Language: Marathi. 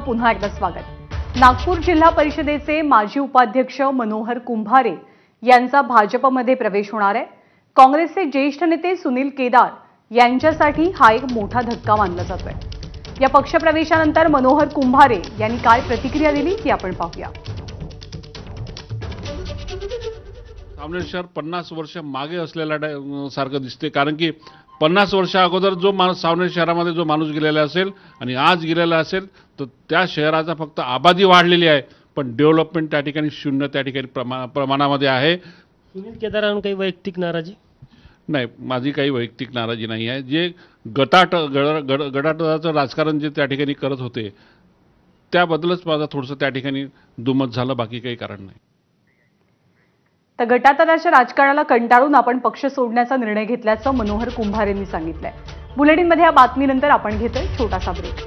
पुन्हा एकदा स्वागत। नागपूर जिल्हा परिषदेचे माजी उपाध्यक्ष मनोहर कुंभारे यांचा भाजपमध्ये प्रवेश होणार आहे। काँग्रेसचे ज्येष्ठ नेते सुनील केदार यांच्यासाठी हा एक मोठा धक्का मानला जातोय। या पक्षप्रवेशानंतर मनोहर कुंभारे यांनी काय प्रतिक्रिया दिली ती आपण पाहूया। सावनेर शहर 50 वर्ष मागे असलेला सारखं दिसते, कारण की 50 वर्ष अगोदर जो माणूस सावनेर शहरामध्ये जो माणूस गेलेला असेल आणि आज गेलेला असेल तर त्या शहराचा फक्त आबादी वाढलेली आहे, पण डेव्हलपमेंट त्या ठिकाणी शून्य त्या ठिकाणी प्रमाणामध्ये आहे। सुनील केदारांना काही वैयक्तिक नाराजी नाही, माझी काही वैयक्तिक नाराजी नाही आहे। जे गटाटाचं राजकारण जे त्या ठिकाणी करत होते त्याबद्दलच माझा थोडंसं त्या ठिकाणी दुमत झालं, बाकी काही कारण नाही। तर गटातटाच्या राजकारणाला कंटाळून आपण पक्ष सोडण्याचा निर्णय घेतल्याचं मनोहर कुंभारेंनी सांगितलंय। बुलेटिनमध्ये या बातमीनंतर आपण घेतोय छोटासा ब्रेक।